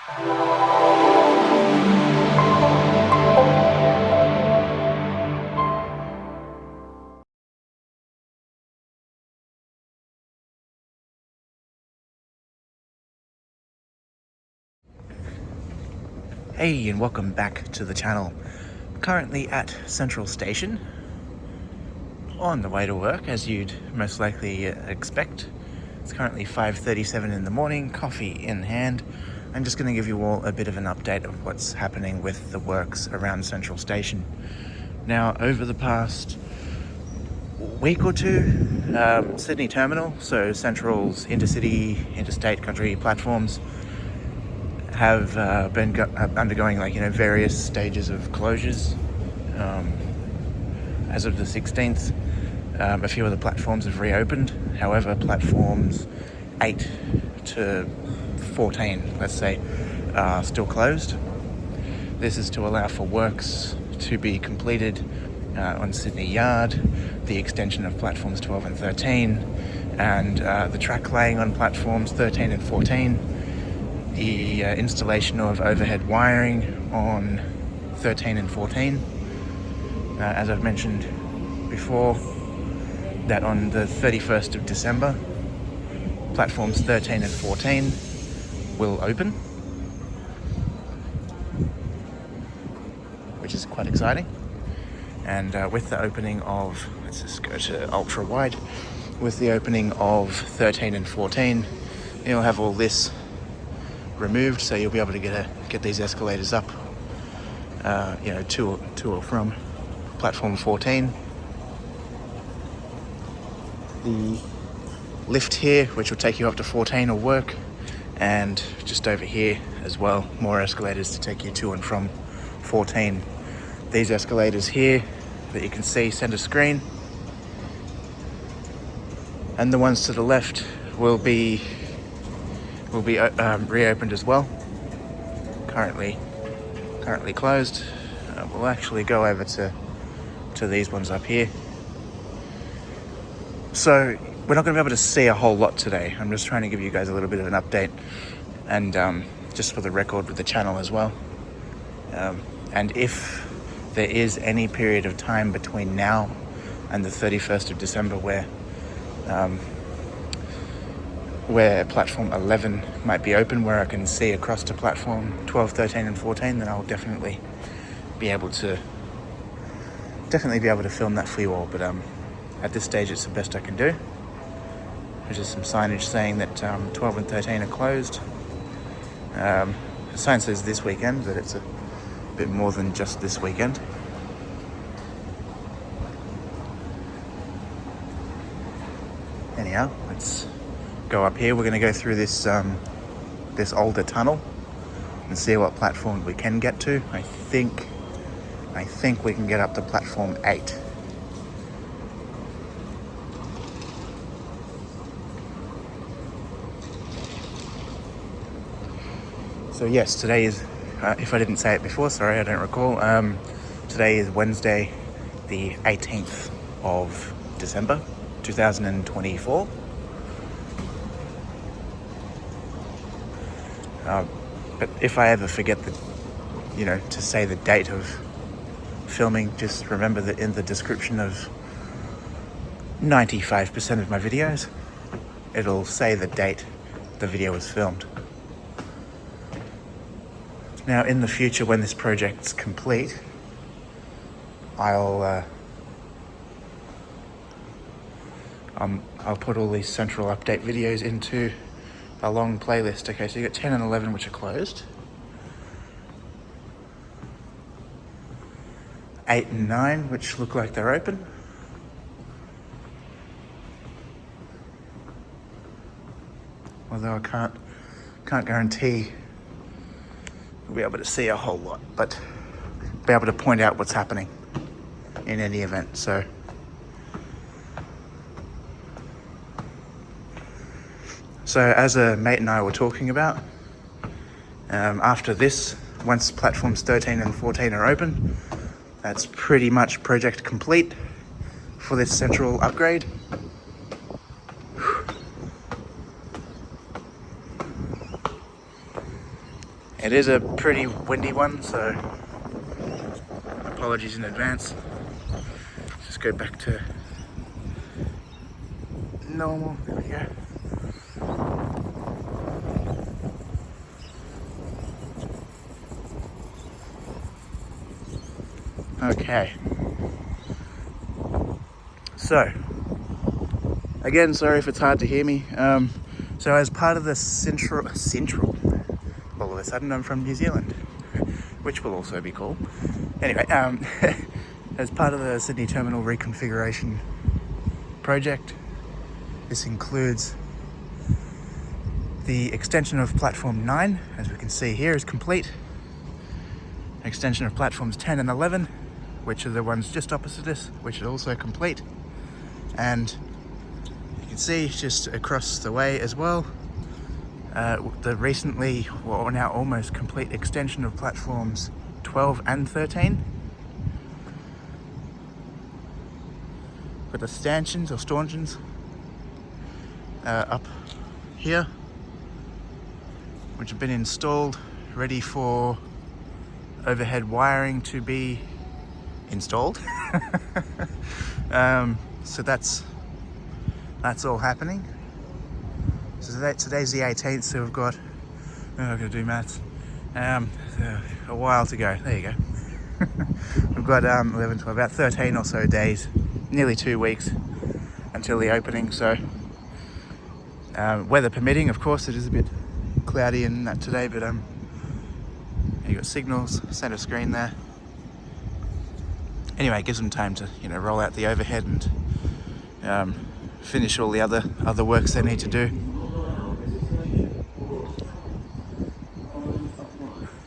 Hey, and welcome back to the channel. Currently at Central Station, on the way to work, as you'd most likely expect. It's currently 5:37 in the morning, coffee in hand. I'm just going to give you all a bit of an update of what's happening with the works around Central Station. Now, over the past week or two, Sydney Terminal, so Central's intercity, interstate, country platforms, have been undergoing various stages of closures. As of the 16th, a few of the platforms have reopened. However, platforms 8 to 14, let's say, are still closed. This is to allow for works to be completed on Sydney Yard, the extension of platforms 12 and 13, and the track laying on platforms 13 and 14, the installation of overhead wiring on 13 and 14. As I've mentioned before, that on the 31st of December, platforms 13 and 14 will open, which is quite exciting. And with the opening of, let's just go to ultra wide, with the opening of 13 and 14, you'll have all this removed, so you'll be able to get these escalators up, to or from platform 14. The lift here, which will take you up to 14, will work, and just over here as well, more escalators to take you to and from 14. These escalators here that you can see center screen, and the ones to the left will be reopened as well. Currently closed. We'll actually go over to these ones up here. So we're not going to be able to see a whole lot today. I'm just trying to give you guys a little bit of an update, and just for the record with the channel as well. And if there is any period of time between now and the 31st of December where platform 11 might be open, where I can see across to platform 12, 13 and 14, then I'll definitely be able to film that for you all. But at this stage, it's the best I can do. There's just some signage saying that 12 and 13 are closed. The sign says this weekend, but it's a bit more than just this weekend. Anyhow, let's go up here. We're going to go through this older tunnel and see what platform we can get to. I think we can get up to platform 8. So yes, today is, if I didn't say it before, sorry, I don't recall. Today is Wednesday, the 18th of December, 2024. But if I ever forget to say the date of filming, just remember that in the description of 95% of my videos, it'll say the date the video was filmed. Now, in the future, when this project's complete, I'll put all these central update videos into a long playlist. Okay, so you got 10 and 11, which are closed. 8 and 9, which look like they're open. Although I can't guarantee we'll be able to see a whole lot, but be able to point out what's happening in any event. So as a mate and I were talking about, after this, once platforms 13 and 14 are open, that's pretty much project complete for this central upgrade. It is a pretty windy one, so apologies in advance. Just go back to normal. There we go. Okay. So, again, sorry if it's hard to hear me. So as part of the central, all of a sudden I'm from New Zealand, which will also be cool. Anyway, as part of the Sydney Terminal Reconfiguration project, this includes the extension of Platform 9, as we can see here, is complete. Extension of Platforms 10 and 11, which are the ones just opposite us, which are also complete. And you can see just across the way as well, the recently, or now almost complete extension of Platforms 12 and 13. Got the stanchions or staunchions up here, which have been installed, ready for overhead wiring to be installed. So that's all happening. So today's the 18th, so we've got, I'm gonna do maths, a while to go. There you go. We've got 11, 12, about 13 or so days, nearly 2 weeks until the opening. So weather permitting, of course. It is a bit cloudy and that today, but you got signals, center screen there. Anyway, it gives them time to, roll out the overhead and finish all the other works they need to do.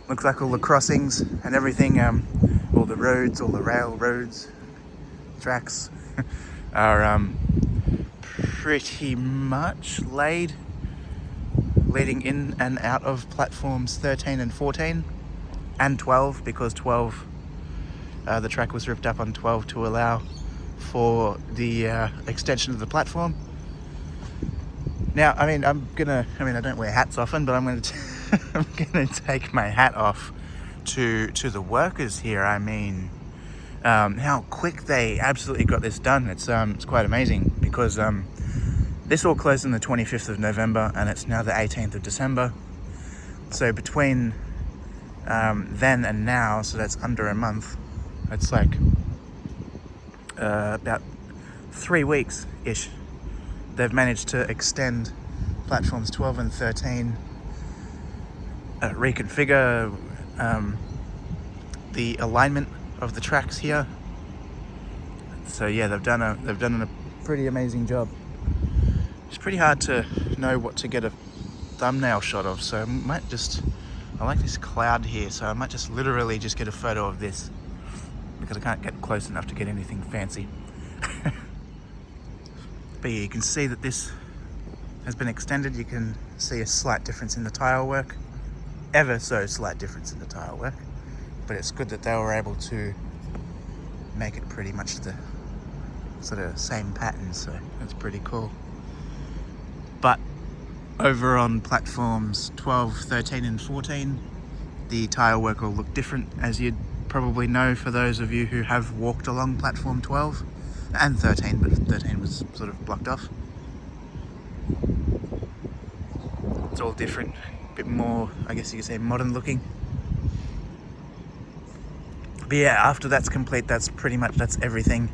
Looks like all the crossings and everything, all the roads, all the railroads, tracks are pretty much leading in and out of platforms 13 and 14 and 12, because 12, the track was ripped up on 12 to allow for the extension of the platform. Now, I don't wear hats often, but I'm gonna take my hat off to the workers here. How quick they absolutely got this done. It's quite amazing, because this all closed on the 25th of November and it's now the 18th of December. So between then and now, so that's under a month, it's like about 3 weeks-ish, they've managed to extend platforms 12 and 13, reconfigure the alignment of the tracks here. So yeah, they've done a pretty amazing job. It's pretty hard to know what to get a thumbnail shot of, so I like this cloud here, so I might just literally just get a photo of this, because I can't get close enough to get anything fancy. But yeah, you can see that this has been extended. You can see a slight difference in the tile work, ever so slight difference in the tile work, but it's good that they were able to make it pretty much the sort of same pattern, so that's pretty cool. But over on platforms 12, 13 and 14, the tile work will look different, as you'd probably know for those of you who have walked along platform 12 and 13, but 13 was sort of blocked off. It's all different, a bit more, I guess you could say, modern looking. But yeah, after that's complete, that's everything.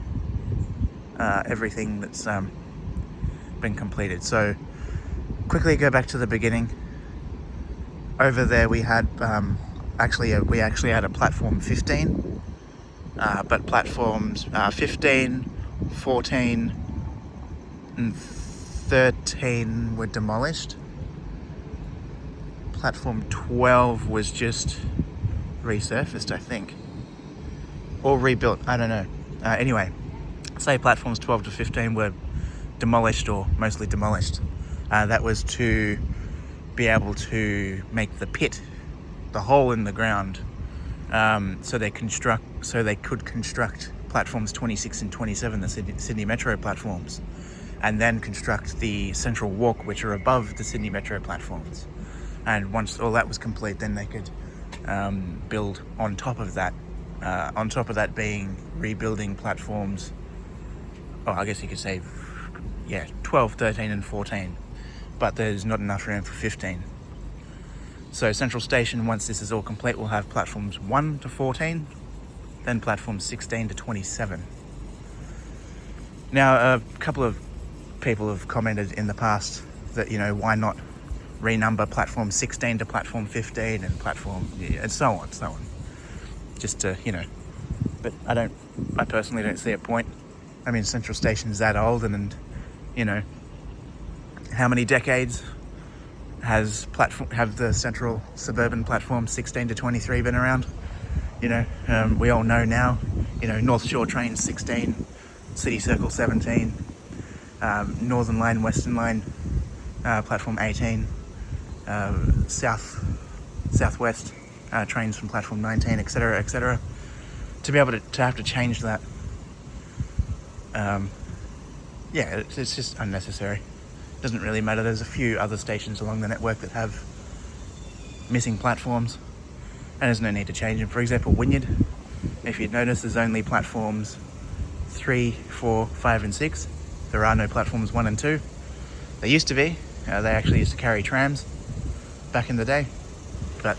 Everything that's been completed. So quickly go back to the beginning. Over there we had we actually had a platform 15, but platforms 15, 14 and 13 were demolished. Platform 12 was just resurfaced, I think, or rebuilt, I don't know. Anyway, say platforms 12 to 15 were demolished, or mostly demolished. That was to be able to make the pit, the hole in the ground, so they could construct platforms 26 and 27, the Sydney Metro platforms, and then construct the central walk, which are above the Sydney Metro platforms. And once all that was complete, then they could build on top of that. On top of that being rebuilding platforms, I guess you could say, 12, 13 and 14. But there's not enough room for 15. So Central Station, once this is all complete, will have platforms 1 to 14, then platforms 16 to 27. Now, a couple of people have commented in the past that, why not renumber platform 16 to platform 15 and and so on, just to, but I personally don't see a point. I mean, Central Station's that old, and how many decades have the Central Suburban platform 16 to 23 been around? We all know now, North Shore Train 16, City Circle 17, Northern Line, Western Line, platform 18, Southwest trains from platform 19, etc., etc. To be able to have to change that, it's just unnecessary. Doesn't really matter. There's a few other stations along the network that have missing platforms, and there's no need to change them. For example, Wynyard, if you'd notice, there's only platforms 3, 4, 5 and 6. There are no platforms 1 and 2. They used to be. They actually used to carry trams back in the day. But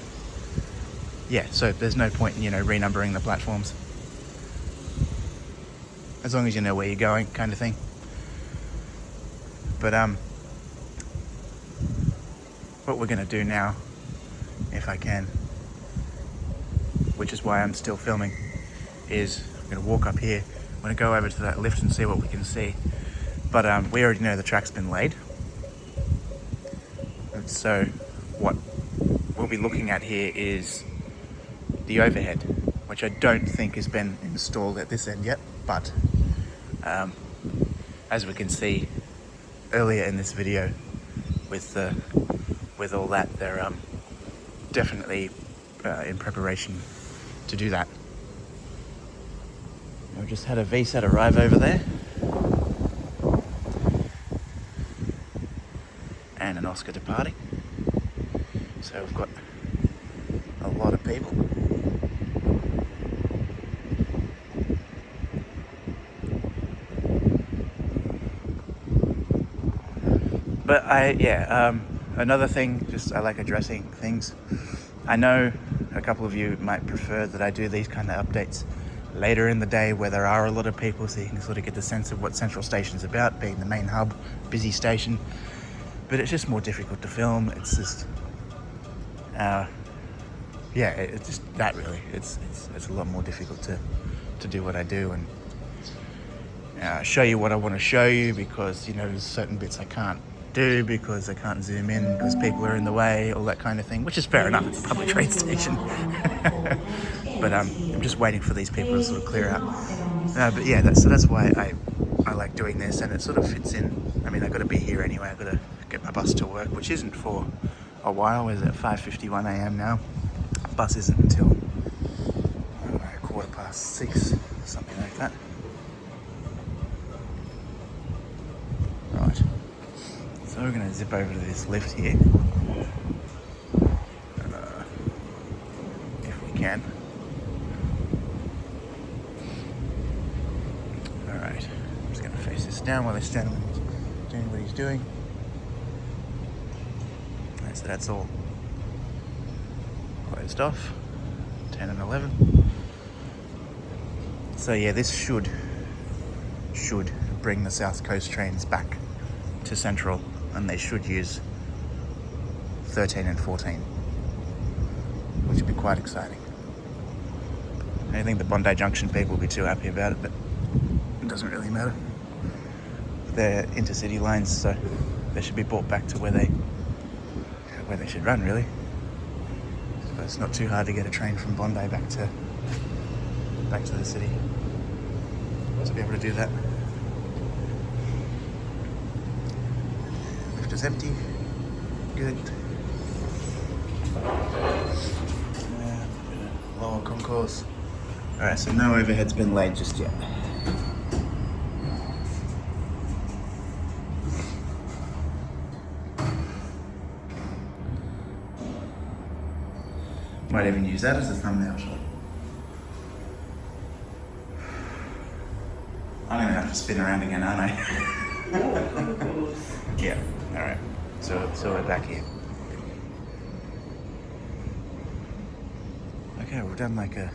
so there's no point in, renumbering the platforms. As long as you know where you're going, kind of thing. But what we're going to do now, if I can, which is why I'm still filming, is I'm going to walk up here. I'm going to go over to that lift and see what we can see. But we already know the track's been laid. And so what we'll be looking at here is the overhead, which I don't think has been installed at this end yet. But as we can see earlier in this video, with all that, they're definitely in preparation to do that. We've just had a VSAT arrive over there, and an Oscar departing. So we've got a lot of people. But another thing, just I like addressing things. I know a couple of you might prefer that I do these kind of updates later in the day where there are a lot of people, so you can sort of get the sense of what Central Station's about, being the main hub, busy station. But it's just more difficult to film. It's just, it's just that really. It's a lot more difficult to do what I do and show you what I want to show you, because there's certain bits I can't do because I can't zoom in because people are in the way, all that kind of thing, which is fair enough. It's a public train station. But I'm just waiting for these people to sort of clear out. That's why I like doing this, and it sort of fits in. I mean, I've got to be here anyway. I've got to get my bus to work, which isn't for a while. Is it 5:51 a.m. now? Bus isn't until, I don't know, 6:15, something like that. Right. So we're going to zip over to this lift here, if we can. Alright, I'm just going to face this down while this gentleman's doing what he's doing. Right, so that's all closed off, 10 and 11. So this should bring the South Coast trains back to Central, and they should use 13 and 14, which would be quite exciting. I don't think the Bondi Junction people will be too happy about it, but it doesn't really matter. They're intercity lines, so they should be brought back to where they should run, really. So it's not too hard to get a train from Bondi back to the city. To be able to do that. Lift is empty. Good. Lower concourse. Alright, so no overhead's been laid just yet. Might even use that as a thumbnail shot. I'm gonna have to spin around again, aren't I? Yeah, alright. So we're back here. Okay, we've done like a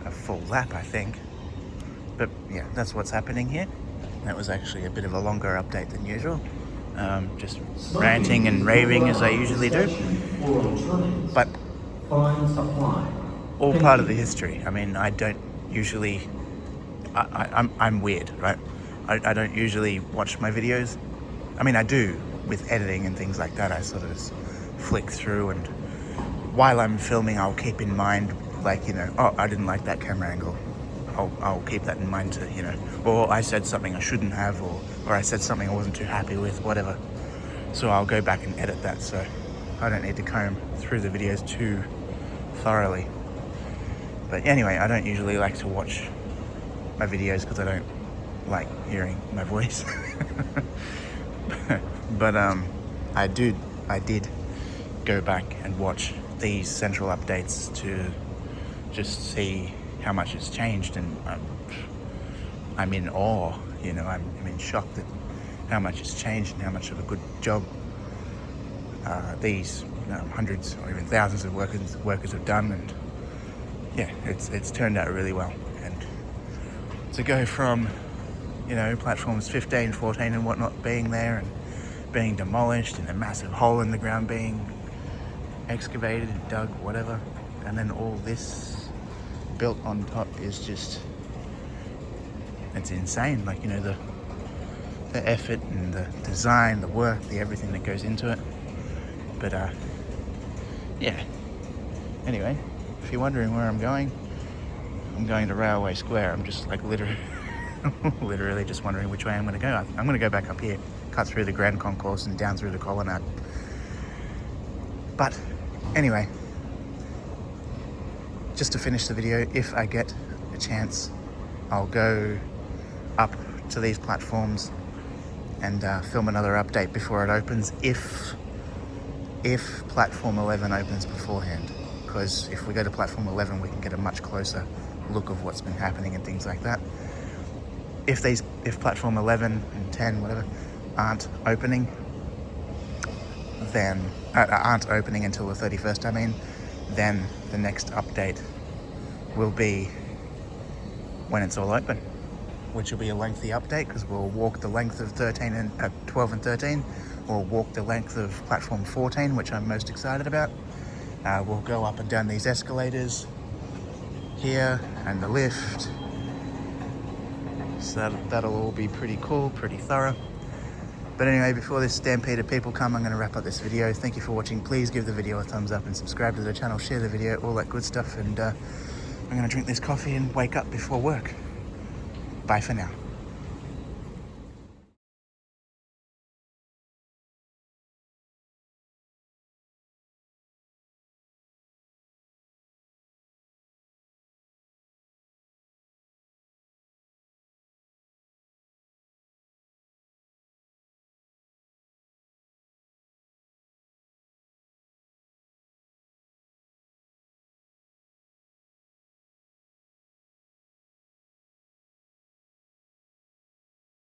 full lap, I think. But yeah, that's what's happening here. That was actually a bit of a longer update than usual. Just ranting and raving as I usually do. But all part of the history. I mean, I don't usually... I'm weird, right? I don't usually watch my videos. I mean, I do with editing and things like that. I sort of just flick through, and while I'm filming, I'll keep in mind, like, you know, oh, I didn't like that camera angle. I'll keep that in mind to, you know, or I said something I shouldn't have, or I said something I wasn't too happy with, whatever. So I'll go back and edit that, so I don't need to comb through the videos too thoroughly. But anyway, I don't usually like to watch my videos because I don't like hearing my voice. But I did go back and watch these central updates to just see how much it's changed, and I'm in awe, you know, I'm in shock at how much it's changed and how much of a good job these hundreds or even thousands of workers have done. And yeah, it's turned out really well. And to go from, you know, platforms 15, 14 and whatnot being there and being demolished and a massive hole in the ground being excavated and dug, whatever, and then all this built on top is just, it's insane. Like, you know, the effort and the design, the work, the everything that goes into it. But yeah, anyway, if you're wondering where I'm going to Railway Square. I'm just like literally just wondering which way I'm going to go. I'm going to go back up here, cut through the Grand Concourse and down through the Colonnade. But anyway, just to finish the video, if I get a chance, I'll go up to these platforms and film another update before it opens, if platform 11 opens beforehand. Because if we go to platform 11, we can get a much closer look of what's been happening and things like that. If platform 11 and 10, whatever, aren't opening, then aren't opening until the 31st, I mean, then the next update will be when it's all open, which will be a lengthy update because we'll walk the length of 12 and 13, or walk the length of platform 14, which I'm most excited about. We'll go up and down these escalators here and the lift. So that'll all be pretty cool, pretty thorough. But anyway, before this stampede of people come, I'm going to wrap up this video. Thank you for watching. Please give the video a thumbs up and subscribe to the channel, share the video, all that good stuff. And I'm going to drink this coffee and wake up before work. Bye for now.